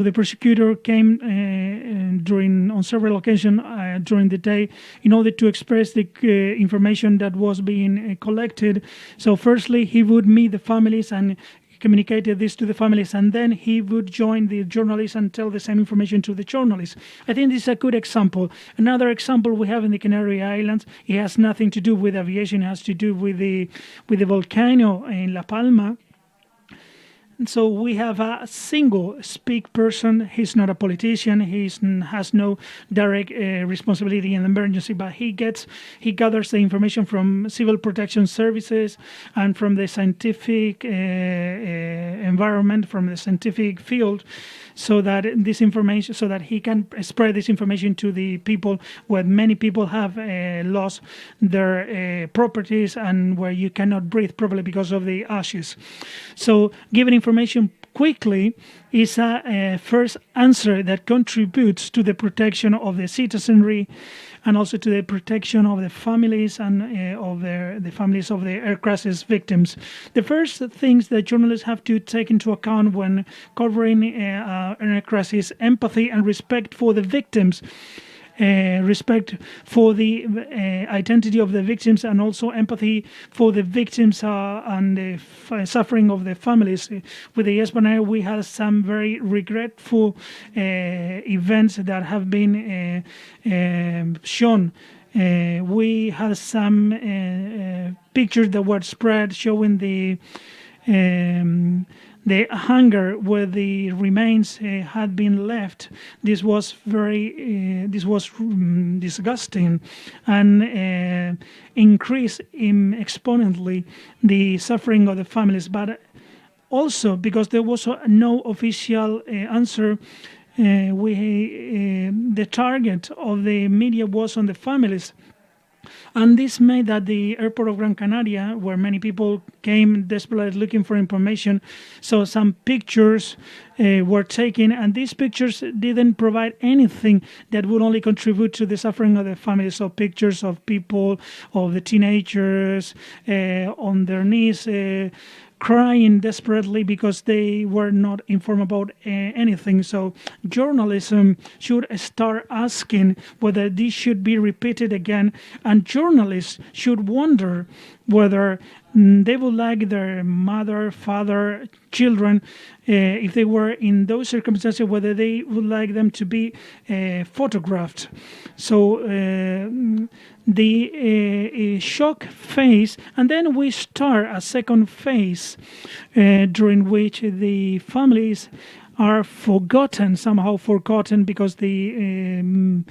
The prosecutor came on several occasions during the day in order to express the information that was being collected. So firstly, he would meet the families and communicated this to the families, and then he would join the journalists and tell the same information to the journalists. I think this is a good example. Another example we have in the Canary Islands, it has nothing to do with aviation, it has to do with the volcano in La Palma. So we have a single speak person. He's not a politician. He has no direct responsibility in emergency, but he gathers the information from civil protection services and from the scientific environment, from the scientific field, so that he can spread this information to the people where many people have lost their properties and where you cannot breathe properly because of the ashes. So giving information quickly is a first answer that contributes to the protection of the citizenry and also to the protection of the families and of the families of the air crisis victims. The first things that journalists have to take into account when covering an air crisis: empathy and respect for the victims. Respect for the identity of the victims, and also empathy for the victims and the suffering of the families. With the Espana, we had some very regretful events that have been shown. We had some pictures that were spread showing the hangar where the remains had been left. This was disgusting and increased exponentially the suffering of the families. But also because there was no official answer, the target of the media was on the families. And this made that the airport of Gran Canaria, where many people came desperately looking for information, so some pictures were taken, and these pictures didn't provide anything that would only contribute to the suffering of the families. So pictures of people, of the teenagers on their knees, crying desperately because they were not informed about anything. So journalism should start asking whether this should be repeated again, and journalists should wonder whether they would like their mother, father, children, if they were in those circumstances, whether they would like them to be photographed. So the shock phase, and then we start a second phase during which the families are somehow forgotten because the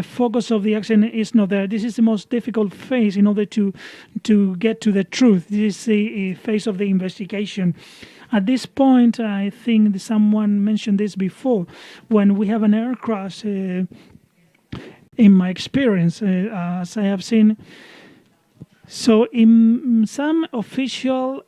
focus of the accident is not there. This is the most difficult phase in order to get to the truth. This is the phase of the investigation. At this point, I think someone mentioned this before, when we have an air crash, in my experience, as I have seen, so in some official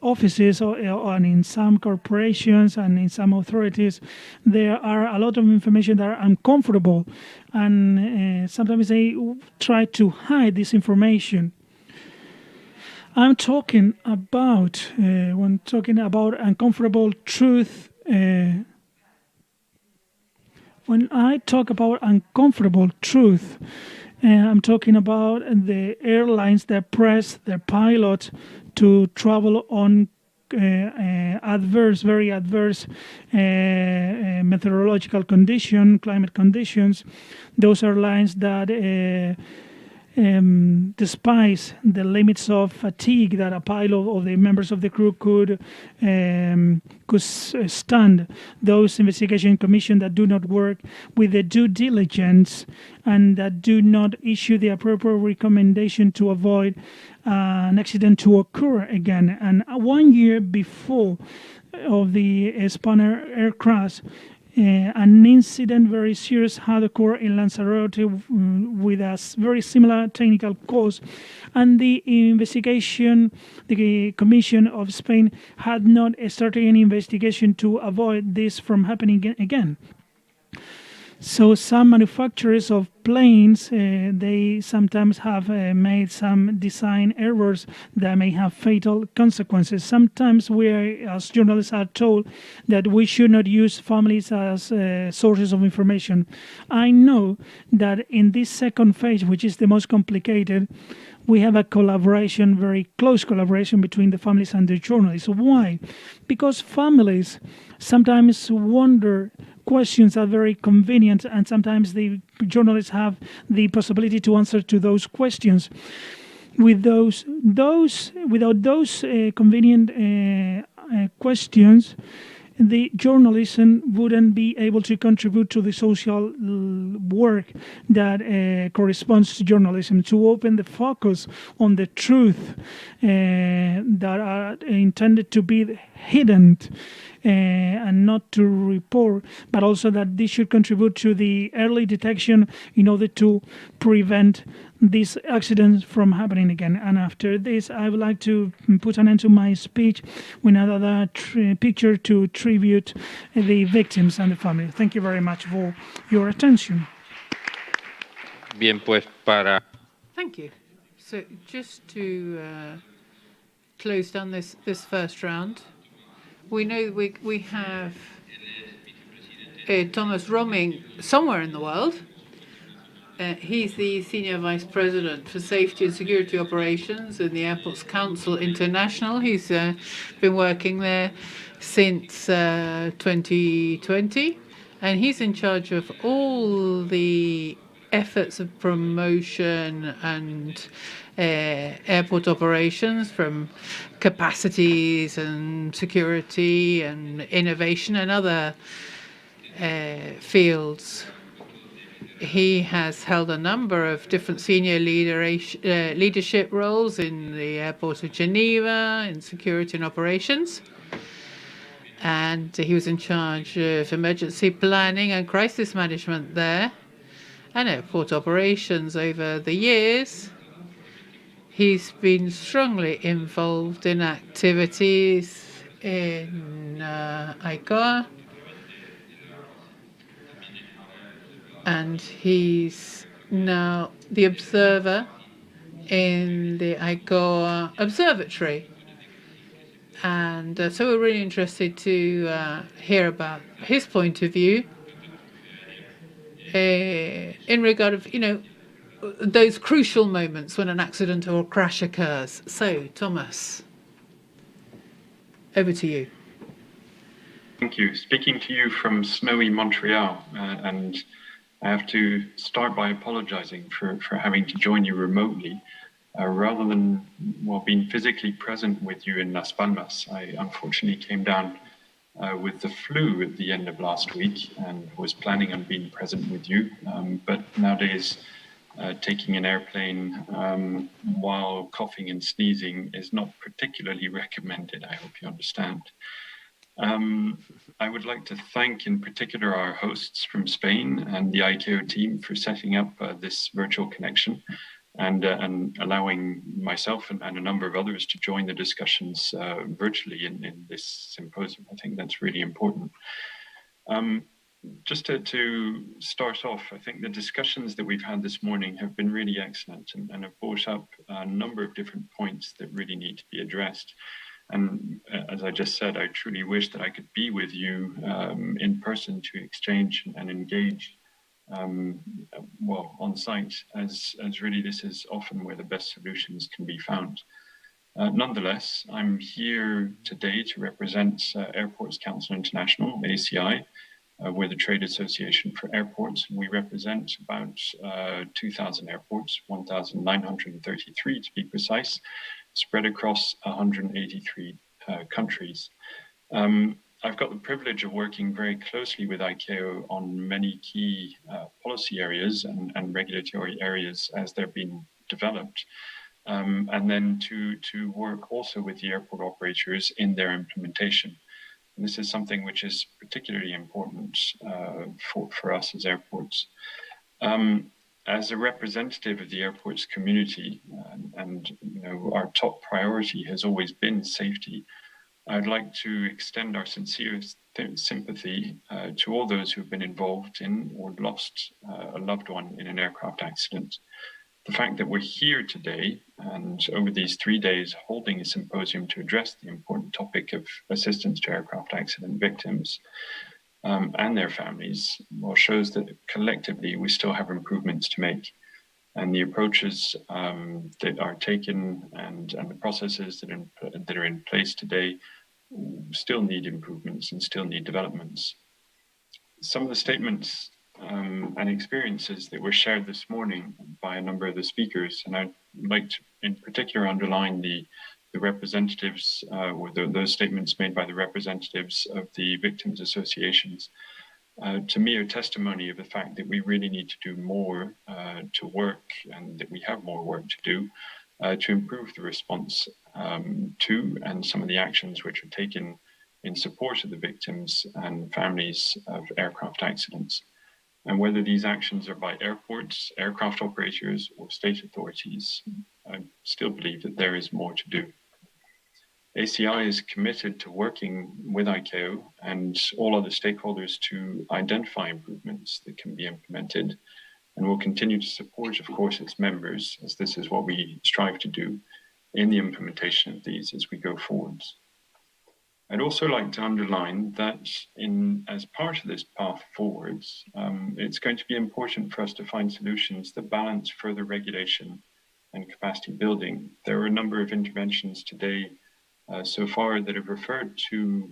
offices and in some corporations and in some authorities, there are a lot of information that are uncomfortable, and sometimes they try to hide this information. I'm talking about, when talking about uncomfortable truth, when I talk about uncomfortable truth, I'm talking about the airlines that press their pilot to travel on very adverse meteorological climate conditions. Those airlines that despite the limits of fatigue that a pilot or the members of the crew could stand, those investigation commissions that do not work with the due diligence and that do not issue the appropriate recommendation to avoid an accident to occur again. And 1 year before of the Spanair air crash, an incident very serious had occurred in Lanzarote with a very similar technical cause, and the Commission of Spain had not started any investigation to avoid this from happening again. So some manufacturers of planes, they sometimes have made some design errors that may have fatal consequences. Sometimes we, as journalists, are told that we should not use families as sources of information. I know that in this second phase, which is the most complicated, we have a collaboration, very close collaboration between the families and the journalists. Why? Because families sometimes wonder questions are very convenient, and sometimes the journalists have the possibility to answer to those questions. Without those convenient questions, the journalism wouldn't be able to contribute to the social work that corresponds to journalism, to open the focus on the truth that are intended to be hidden and not to report, but also that this should contribute to the early detection in order to prevent these accidents from happening again. And after this, I would like to put an end to my speech with another picture to tribute the victims and the family. Thank you very much for your attention. Bien, pues para... Thank you. So just to close down this first round, we know we have Thomas roaming somewhere in the world. He's the Senior Vice President for Safety and Security Operations in the Airports Council International. He's been working there since 2020, and he's in charge of all the efforts of promotion and airport operations, from capacities and security and innovation and other fields. He has held a number of different senior leadership roles in the airport of Geneva, in security and operations. And he was in charge of emergency planning and crisis management there, and airport operations over the years. He's been strongly involved in activities in ICAO, and he's now the observer in the ICAO observatory. And so we're really interested to hear about his point of view in regard of, those crucial moments when an accident or crash occurs. So, Thomas, over to you. Thank you. Speaking to you from snowy Montreal, and I have to start by apologizing for having to join you remotely. Rather than being physically present with you in Las Palmas, I unfortunately came down with the flu at the end of last week and was planning on being present with you. But nowadays, taking an airplane while coughing and sneezing is not particularly recommended. I hope you understand. I would like to thank in particular our hosts from Spain and the ICAO team for setting up this virtual connection and allowing myself and a number of others to join the discussions virtually in this symposium. I think that's really important. Just to start off, I think the discussions that we've had this morning have been really excellent and have brought up a number of different points that really need to be addressed. And as I just said, I truly wish that I could be with you in person to exchange and engage on site, as really this is often where the best solutions can be found. Nonetheless, I'm here today to represent Airports Council International, ACI. We're the trade association for airports. We represent about 2,000 airports, 1,933 to be precise, spread across 183 countries. I've got the privilege of working very closely with ICAO on many key policy areas and regulatory areas as they're being developed. And then to work also with the airport operators in their implementation. And this is something which is particularly important for us as airports. As a representative of the airports community, and our top priority has always been safety, I'd like to extend our sincere sympathy to all those who've been involved in or lost a loved one in an aircraft accident. The fact that we're here today and over these 3 days holding a symposium to address the important topic of assistance to aircraft accident victims and their families, well, shows that collectively we still have improvements to make. And the approaches that are taken and the processes that are in place today still need improvements and still need developments. Some of the statements and experiences that were shared this morning by a number of the speakers, and I'd like to in particular underline the representatives or those statements made by the representatives of the victims associations, to me are testimony of the fact that we really need to do more to work, and that we have more work to do to improve the response to and some of the actions which are taken in support of the victims and families of aircraft accidents. And whether these actions are by airports, aircraft operators, or state authorities, I still believe that there is more to do. ACI is committed to working with ICAO and all other stakeholders to identify improvements that can be implemented, and will continue to support, of course, its members, as this is what we strive to do in the implementation of these as we go forwards. I'd also like to underline that as part of this path forwards, it's going to be important for us to find solutions that balance further regulation and capacity building. There are a number of interventions today so far that have referred to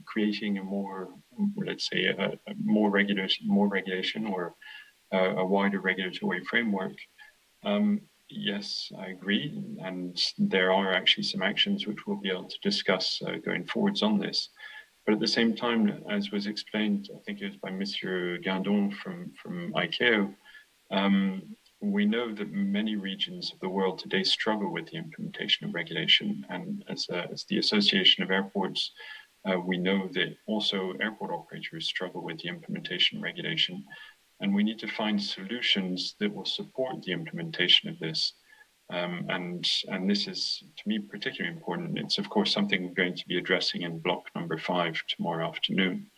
creating a more, let's say, a more regulation or a wider regulatory framework. Yes, I agree, and there are actually some actions which we'll be able to discuss going forwards on this. But at the same time, as was explained, I think it was by Monsieur Guindon from ICAO, we know that many regions of the world today struggle with the implementation of regulation, and as the Association of Airports, we know that also airport operators struggle with the implementation of regulation. And we need to find solutions that will support the implementation of this. And this is, to me, particularly important. It's, of course, something we're going to be addressing in block number 5 tomorrow afternoon.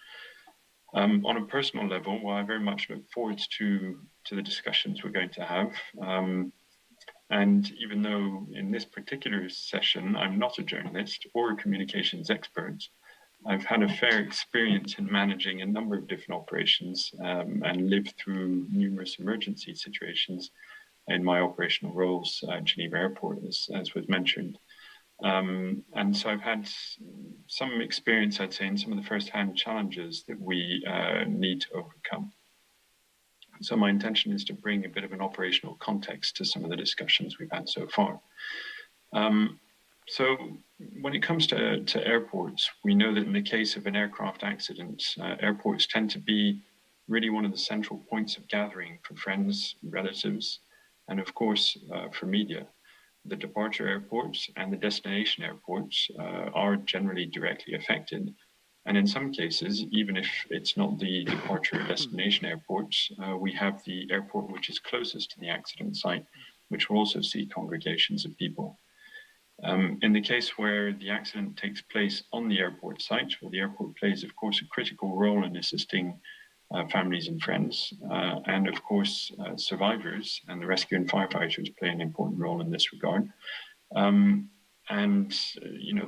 On a personal level, well, I very much look forward to the discussions we're going to have. And even though in this particular session, I'm not a journalist or a communications expert, I've had a fair experience in managing a number of different operations and lived through numerous emergency situations in my operational roles at Geneva Airport, as was mentioned. And so I've had some experience, I'd say, in some of the first-hand challenges that we need to overcome. So my intention is to bring a bit of an operational context to some of the discussions we've had so far. So when it comes to airports, we know that in the case of an aircraft accident, airports tend to be really one of the central points of gathering for friends, relatives, and of course for media. The departure airports and the destination airports are generally directly affected. And in some cases, even if it's not the departure or destination airports, we have the airport which is closest to the accident site, which will also see congregations of people. In the case where the accident takes place on the airport site, well, the airport plays, of course, a critical role in assisting families and friends, and of course, survivors, and the rescue and firefighters play an important role in this regard.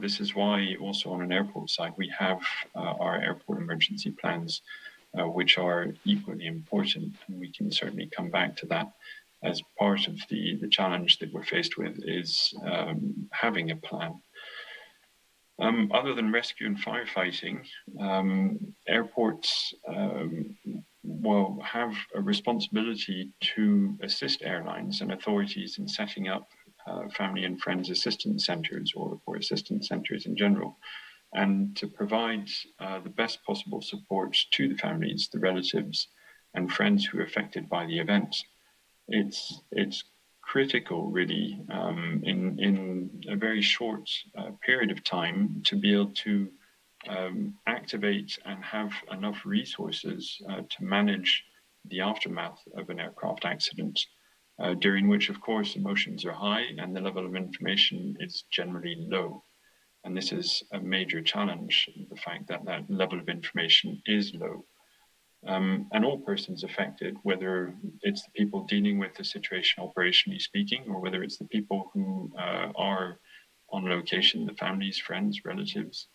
This is why also on an airport site, we have our airport emergency plans, which are equally important, and we can certainly come back to that as part of the challenge that we're faced with is having a plan. Other than rescue and firefighting, airports will have a responsibility to assist airlines and authorities in setting up family and friends assistance centers or assistance centers in general, and to provide the best possible support to the families, the relatives, and friends who are affected by the event. It's critical, really, in a very short period of time to be able to activate and have enough resources to manage the aftermath of an aircraft accident, during which, of course, emotions are high and the level of information is generally low. And this is a major challenge, the fact that that level of information is low. And all persons affected, whether it's the people dealing with the situation operationally speaking, or whether it's the people who are on location, the families, friends, relatives,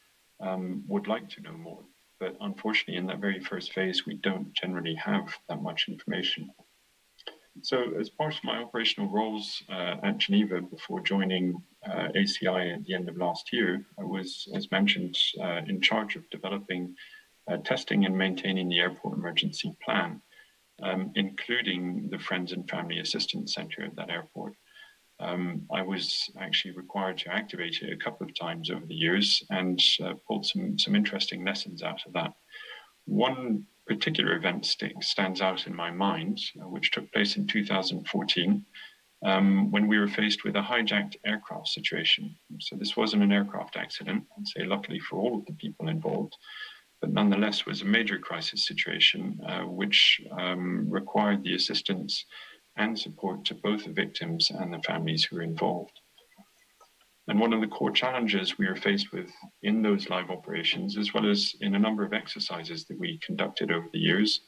would like to know more. But unfortunately, in that very first phase, we don't generally have that much information. So as part of my operational roles at Geneva before joining ACI at the end of last year, I was, as mentioned, in charge of developing, testing and maintaining the airport emergency plan, including the Friends and Family Assistance Center at that airport. I was actually required to activate it a couple of times over the years and pulled some interesting lessons out of that. One particular event stands out in my mind, which took place in 2014, when we were faced with a hijacked aircraft situation. So this wasn't an aircraft accident, I'd say luckily for all of the people involved, but nonetheless was a major crisis situation, which required the assistance and support to both the victims and the families who were involved. And one of the core challenges we were faced with in those live operations, as well as in a number of exercises that we conducted over the years,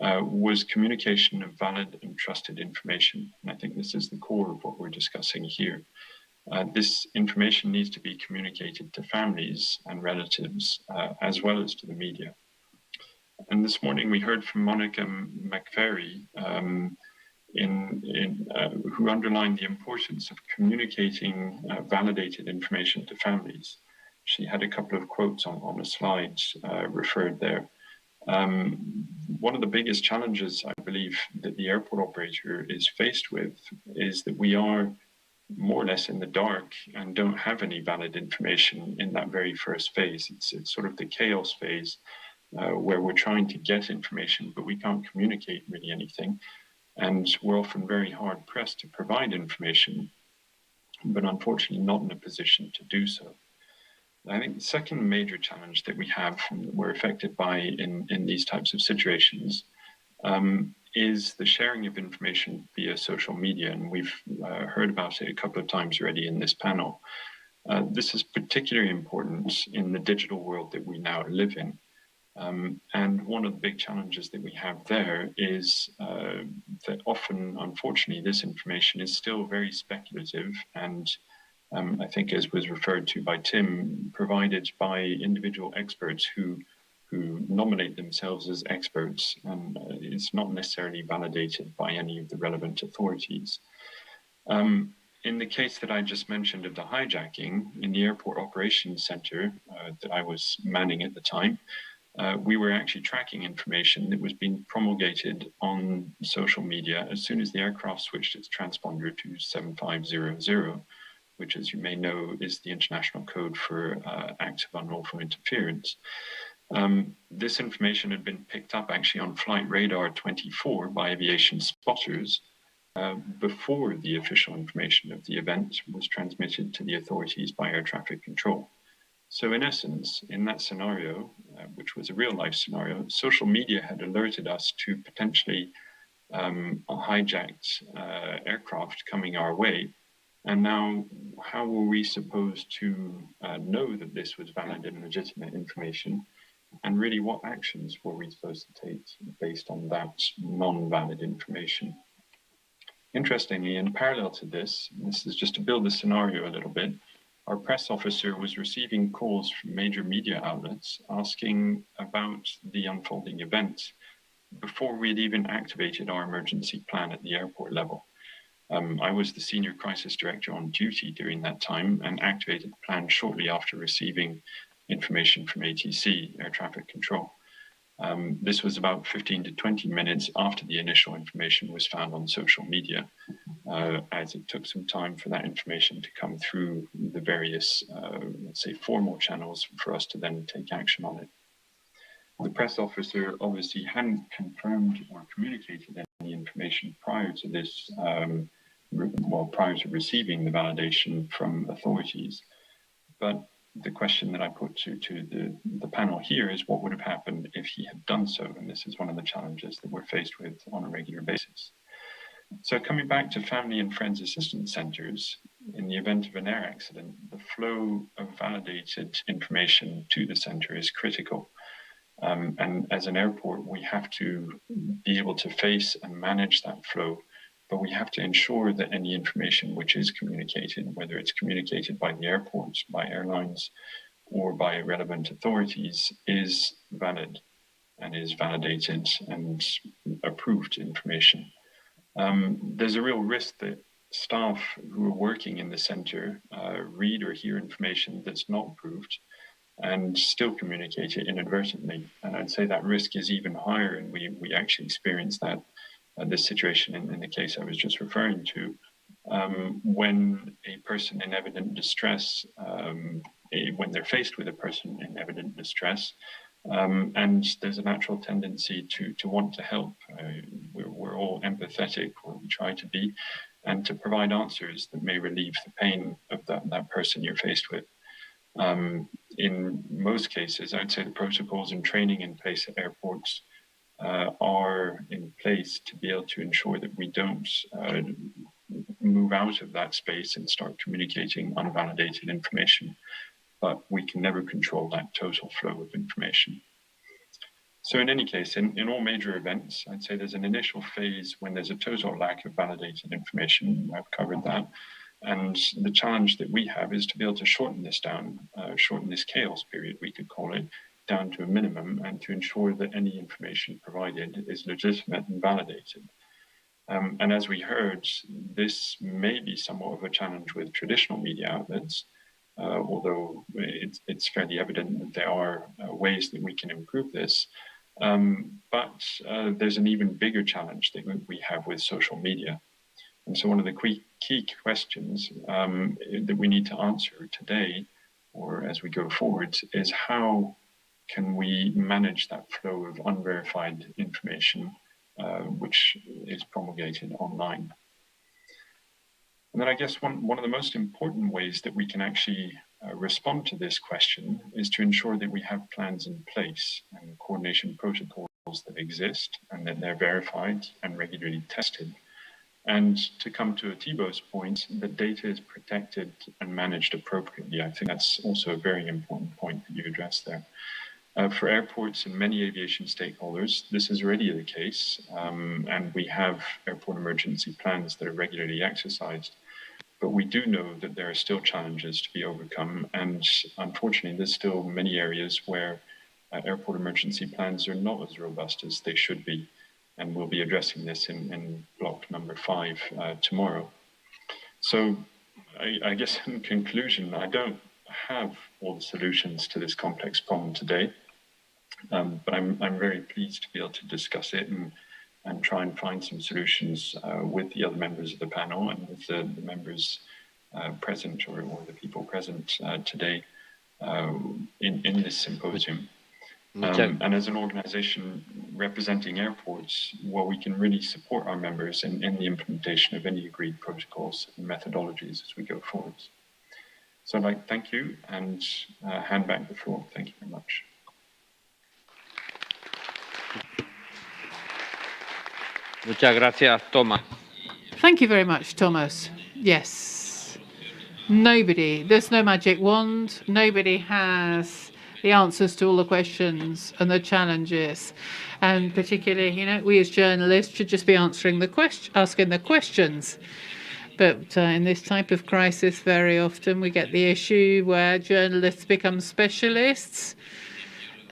was communication of valid and trusted information. And I think this is the core of what we're discussing here. This information needs to be communicated to families and relatives, as well as to the media. And this morning we heard from Monica McVeary, who underlined the importance of communicating validated information to families. She had a couple of quotes on a slide referred there. One of the biggest challenges, I believe, that the airport operator is faced with is that we are more or less in the dark and don't have any valid information in that very first phase. It's sort of the chaos phase where we're trying to get information, but we can't communicate really anything. And we're often very hard pressed to provide information, but unfortunately not in a position to do so. I think the second major challenge that we have and that we're affected by in these types of situations is the sharing of information via social media. And we've heard about it a couple of times already in this panel. This is particularly important in the digital world that we now live in. And one of the big challenges that we have there is that often, unfortunately, this information is still very speculative and I think, as was referred to by Tim, provided by individual experts who nominate themselves as experts, and it's not necessarily validated by any of the relevant authorities. In the case that I just mentioned of the hijacking, in the Airport Operations Center that I was manning at the time, we were actually tracking information that was being promulgated on social media as soon as the aircraft switched its transponder to 7500, which, as you may know, is the international code for acts of unlawful interference. This information had been picked up actually on Flight Radar 24 by aviation spotters before the official information of the event was transmitted to the authorities by air traffic control. So in essence, in that scenario, which was a real life scenario, social media had alerted us to potentially a hijacked aircraft coming our way. And now, how were we supposed to know that this was valid and legitimate information? And really, what actions were we supposed to take based on that non-valid information? Interestingly, in parallel to this, and this is just to build the scenario a little bit, our press officer was receiving calls from major media outlets asking about the unfolding event before we'd even activated our emergency plan at the airport level. I was the senior crisis director on duty during that time and activated the plan shortly after receiving information from ATC, Air Traffic Control. This was about 15 to 20 minutes after the initial information was found on social media, as it took some time for that information to come through the various, let's say, formal channels for us to then take action on it. The press officer obviously hadn't confirmed or communicated any information prior to this, prior to receiving the validation from authorities. But the question that I put to the panel here is what would have happened if he had done so? And this is one of the challenges that we're faced with on a regular basis. So coming back to family and friends assistance centers, in the event of an air accident, the flow of validated information to the center is critical. And as an airport, we have to be able to face and manage that flow, but we have to ensure that any information which is communicated, whether it's communicated by the airports, by airlines, or by relevant authorities, is valid and is validated and approved information. There's a real risk that staff who are working in the center read or hear information that's not approved and still communicate it inadvertently. And I'd say that risk is even higher, and we actually experienced that, this situation in the case I was just referring to, when a person in evident distress, when they're faced with a person in evident distress, and there's a natural tendency to want to help. We're all empathetic, or we try to be, and to provide answers that may relieve the pain of that person you're faced with. In most cases, I'd say the protocols and training in place at airports are in place to be able to ensure that we don't move out of that space and start communicating unvalidated information. But we can never control that total flow of information. So in any case, in all major events, I'd say there's an initial phase when there's a total lack of validated information. I've covered that. And the challenge that we have is to be able to shorten this down, shorten this chaos period, we could call it, down to a minimum, and to ensure that any information provided is legitimate and validated. And as we heard, this may be somewhat of a challenge with traditional media outlets, although it's fairly evident that there are ways that we can improve this. But there's an even bigger challenge that we have with social media. And so one of the key questions that we need to answer today, or as we go forward, is how can we manage that flow of unverified information which is promulgated online? And then I guess one of the most important ways that we can actually respond to this question is to ensure that we have plans in place and coordination protocols that exist and that they're verified and regularly tested. And to come to Thibaut's point, that data is protected and managed appropriately. I think that's also a very important point that you addressed there. For airports and many aviation stakeholders, this is already the case, and we have airport emergency plans that are regularly exercised. But we do know that there are still challenges to be overcome, and unfortunately, there's still many areas where airport emergency plans are not as robust as they should be. And we'll be addressing this in block number 5 tomorrow. So I guess in conclusion, I don't have all the solutions to this complex problem today, but I'm very pleased to be able to discuss it and try and find some solutions with the other members of the panel and with the members present or the people present today in this symposium. And as an organization representing airports, well, we can really support our members in the implementation of any agreed protocols and methodologies as we go forward. So I'd like to thank you and hand back the floor. Thank you very much. Muchas gracias, Thomas. Thank you very much, Thomas. Yes. There's no magic wand. Nobody has the answers to all the questions and the challenges. And particularly, we as journalists should just be asking the questions. But in this type of crisis, very often we get the issue where journalists become specialists.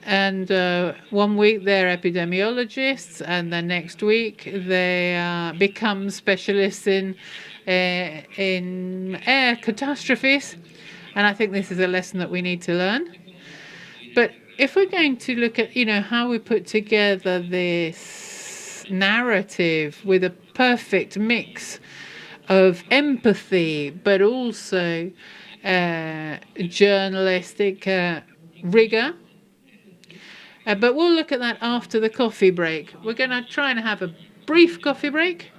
And 1 week they're epidemiologists, and the next week they become specialists in air catastrophes. And I think this is a lesson that we need to learn. But if we're going to look at, how we put together this narrative with a perfect mix of empathy, but also journalistic rigor. But we'll look at that after the coffee break. We're going to try and have a brief coffee break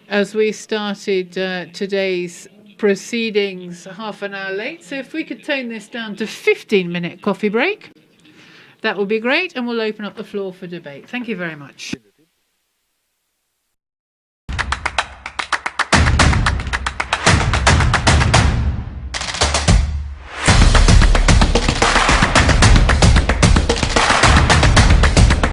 as we started today's proceedings half an hour late. So if we could tone this down to 15-minute coffee break, that would be great, and we'll open up the floor for debate. Thank you very much.